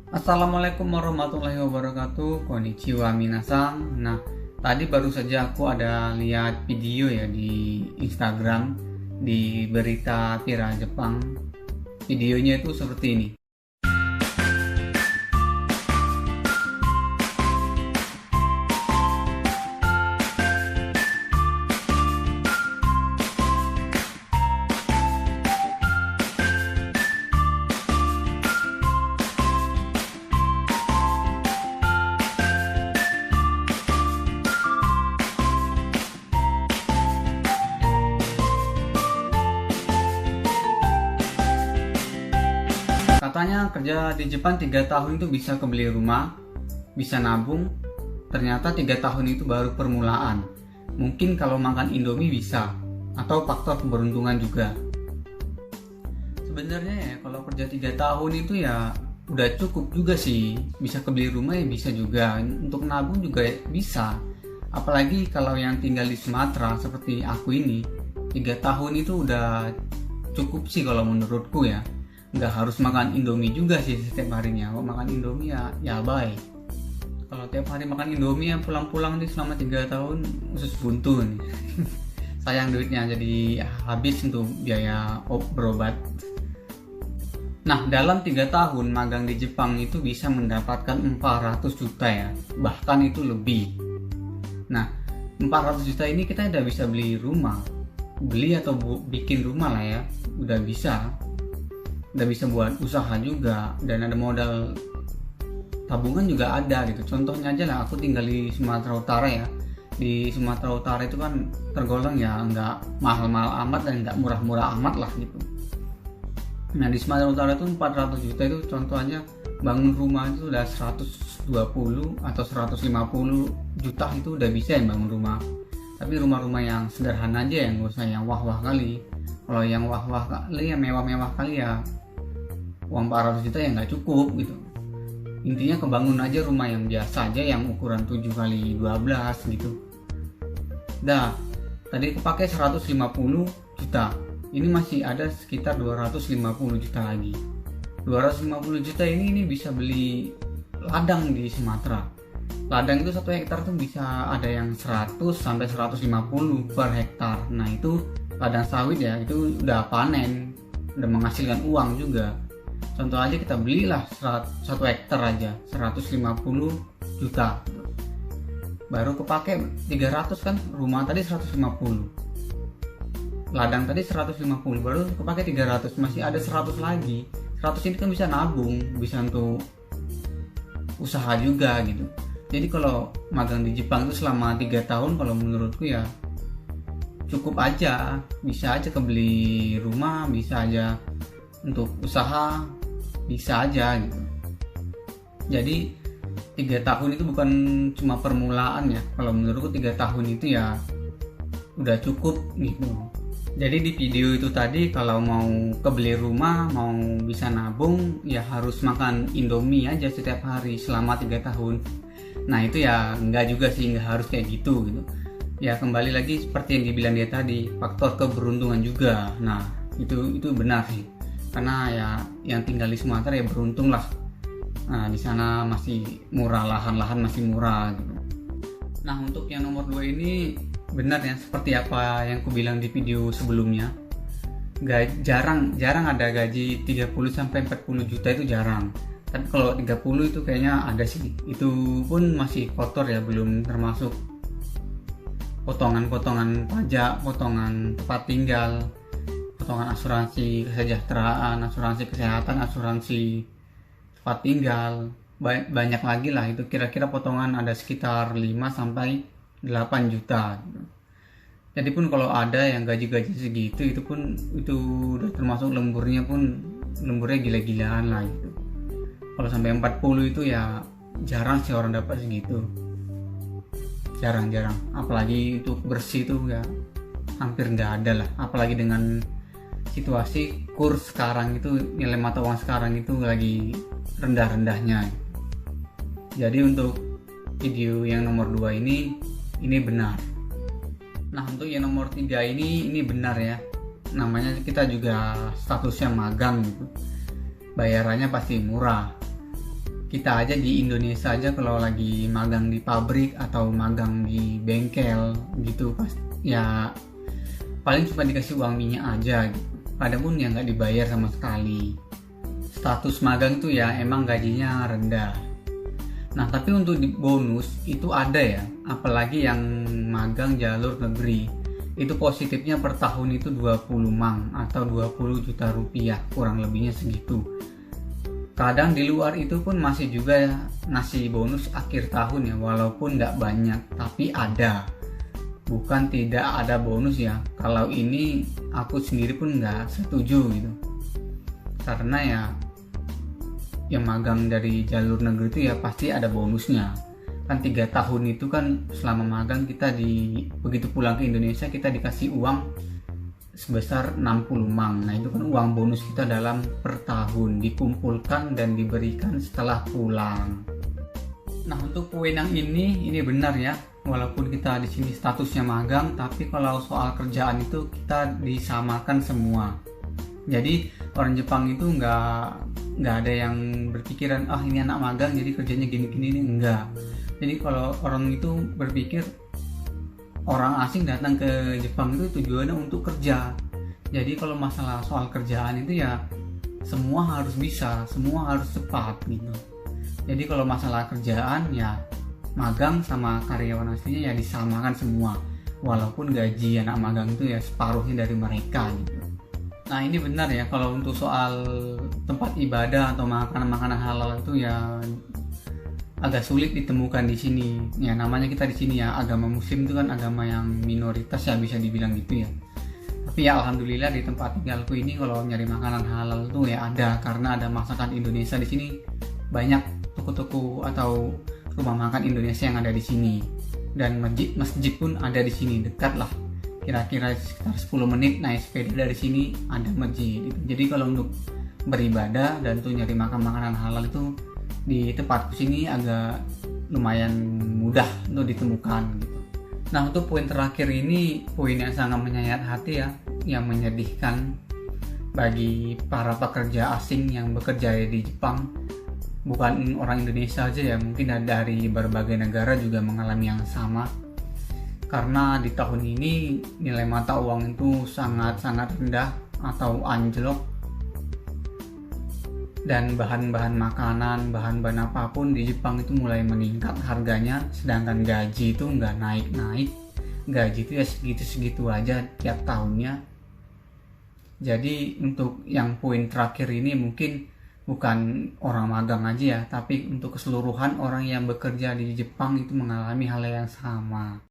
Assalamualaikum warahmatullahi wabarakatuh. Konnichiwa minasang. Nah, tadi baru saja aku ada lihat video ya di Instagram di berita viral Jepang. Videonya itu seperti ini. Katanya kerja di Jepang 3 tahun itu bisa kebeli rumah, bisa nabung. Ternyata 3 tahun itu baru permulaan. Mungkin kalau makan Indomie bisa, atau faktor keberuntungan juga. Sebenarnya ya kalau kerja 3 tahun itu ya udah cukup juga sih. Bisa kebeli rumah ya bisa juga. Untuk nabung juga bisa. Apalagi kalau yang tinggal di Sumatera seperti aku ini, 3 tahun itu udah cukup sih kalau menurutku ya. Nggak harus makan Indomie juga sih setiap harinya. Kalau makan Indomie ya baik. Kalau tiap hari makan Indomie ya pulang-pulang nih selama 3 tahun usus buntu nih. Sayang duitnya jadi habis untuk biaya berobat. Nah, dalam 3 tahun magang di Jepang itu bisa mendapatkan 400 juta ya. Bahkan itu lebih. Nah, 400 juta ini kita udah bisa beli rumah. Beli atau bikin rumah lah ya. Udah bisa buat usaha juga, dan ada modal tabungan juga ada gitu. Contohnya aja lah, aku tinggal di Sumatera Utara ya. Di Sumatera Utara itu kan tergolong ya nggak mahal-mahal amat dan nggak murah-murah amat lah gitu. Nah, di Sumatera Utara itu 400 juta itu contohnya bangun rumah itu udah 120 atau 150 juta itu udah bisa ya bangun rumah. Tapi rumah-rumah yang sederhana aja, yang nggak usah yang wah-wah kali. Kalau yang wah-wah kali, yang mewah-mewah kali ya uang 400 juta ya nggak cukup gitu. Intinya kebangun aja rumah yang biasa aja, yang ukuran 7 kali 12 gitu. Dah, tadi kepake 150 juta. Ini masih ada sekitar 250 juta lagi. 250 juta ini bisa beli ladang di Sumatera. Ladang itu 1 hektar tuh bisa ada yang 100 sampai 150 per hektar. Nah, itu ladang sawit ya, itu udah panen, udah menghasilkan uang juga. Contoh aja kita belilah 1 hektar aja 150 juta. Baru kepake 300 kan, rumah tadi 150. Ladang tadi 150, baru kepake 300, masih ada 100 lagi. 100 ini kan bisa nabung, bisa untuk usaha juga gitu. Jadi kalau magang di Jepang itu selama 3 tahun kalau menurutku ya cukup aja, bisa aja kebeli rumah, bisa aja untuk usaha, bisa aja gitu. Jadi 3 tahun itu bukan cuma permulaan ya. Kalau menurutku 3 tahun itu ya udah cukup gitu. Jadi di video itu tadi kalau mau kebeli rumah, mau bisa nabung ya harus makan Indomie aja setiap hari selama 3 tahun. Nah itu ya enggak juga sih, enggak harus kayak gitu. Ya kembali lagi seperti yang dibilang dia tadi, faktor keberuntungan juga. Nah itu benar sih, karena ya yang tinggal di Sumatera ya beruntung lah. Nah di sana masih murah, lahan-lahan masih murah gitu. Nah untuk yang nomor 2 ini benar ya, seperti apa yang aku bilang di video sebelumnya. Jarang ada gaji 30 sampai 40 juta, itu jarang. Tapi kalau 30 itu kayaknya ada sih. Itu pun masih kotor ya, belum termasuk potongan-potongan pajak, potongan tempat tinggal, potongan asuransi kesejahteraan, asuransi kesehatan, asuransi tempat tinggal. Banyak lagi lah, itu kira-kira potongan ada sekitar 5 sampai 8 juta gitu. Jadi pun kalau ada yang gaji-gaji segitu, itu udah termasuk lemburnya gila-gilaan lah gitu. Kalau sampai 40 itu ya jarang sih orang dapat segitu. Jarang-jarang. Apalagi untuk bersih itu ya hampir nggak ada lah. Apalagi dengan situasi kurs sekarang itu, nilai mata uang sekarang itu lagi rendah-rendahnya. Jadi untuk video yang nomor 2 ini benar. Nah untuk yang nomor 3 ini benar ya. Namanya kita juga statusnya magang gitu. Bayarannya pasti murah. kita aja di Indonesia aja kalau lagi magang di pabrik atau magang di bengkel gitu pas ya paling cuma dikasih uang minyak aja gitu. Padahal ya nggak dibayar sama sekali. Status magang tuh ya emang gajinya rendah. Nah tapi untuk bonus itu ada ya, apalagi yang magang jalur negeri. Itu positifnya per tahun itu 20 mang atau 20 juta rupiah, kurang lebihnya segitu. Kadang di luar itu pun masih juga ya, ngasih bonus akhir tahun ya, walaupun nggak banyak, tapi ada. Bukan tidak ada bonus ya, kalau ini aku sendiri pun nggak setuju gitu. Karena ya yang magang dari jalur negeri itu ya pasti ada bonusnya. Kan 3 tahun itu kan selama magang kita begitu pulang ke Indonesia kita dikasih uang sebesar 60 mang. Nah itu kan uang bonus kita dalam per tahun dikumpulkan dan diberikan setelah pulang. Nah untuk poin yang ini benar ya, walaupun kita di sini statusnya magang, tapi kalau soal kerjaan itu kita disamakan semua. Jadi orang Jepang itu nggak ada yang berpikiran ini anak magang jadi kerjanya gini-gini, enggak. Jadi kalau orang itu berpikir orang asing datang ke Jepang itu tujuannya untuk kerja. Jadi kalau masalah soal kerjaan itu ya semua harus bisa, semua harus cepat gitu. Jadi kalau masalah kerjaan ya magang sama karyawan aslinya ya disamakan semua. Walaupun gaji anak magang itu ya separuhnya dari mereka gitu. Nah ini benar ya, kalau untuk soal tempat ibadah atau makanan-makanan halal itu ya agak sulit ditemukan di sini. Ya namanya kita di sini ya agama Muslim itu kan agama yang minoritas ya bisa dibilang gitu ya. Tapi ya alhamdulillah di tempat tinggalku ini kalau nyari makanan halal itu ya ada, karena ada masakan Indonesia di sini. Banyak toko-toko atau rumah makan Indonesia yang ada di sini. Dan masjid pun ada di sini, dekat lah. Kira-kira sekitar 10 menit naik sepeda dari sini ada masjid. Jadi kalau untuk beribadah dan tuh nyari makan makanan halal itu di tempatku sini agak lumayan mudah untuk ditemukan gitu. Nah untuk poin terakhir ini poin yang sangat menyayat hati ya, yang menyedihkan bagi para pekerja asing yang bekerja di Jepang. Bukan orang Indonesia aja ya, mungkin dari berbagai negara juga mengalami yang sama. Karena di tahun ini nilai mata uang itu sangat-sangat rendah atau anjlok, dan bahan-bahan makanan, bahan-bahan apapun di Jepang itu mulai meningkat harganya, sedangkan gaji itu nggak naik-naik. Gaji itu ya segitu-segitu aja tiap tahunnya. Jadi untuk yang poin terakhir ini mungkin bukan orang magang aja ya, tapi untuk keseluruhan orang yang bekerja di Jepang itu mengalami hal yang sama.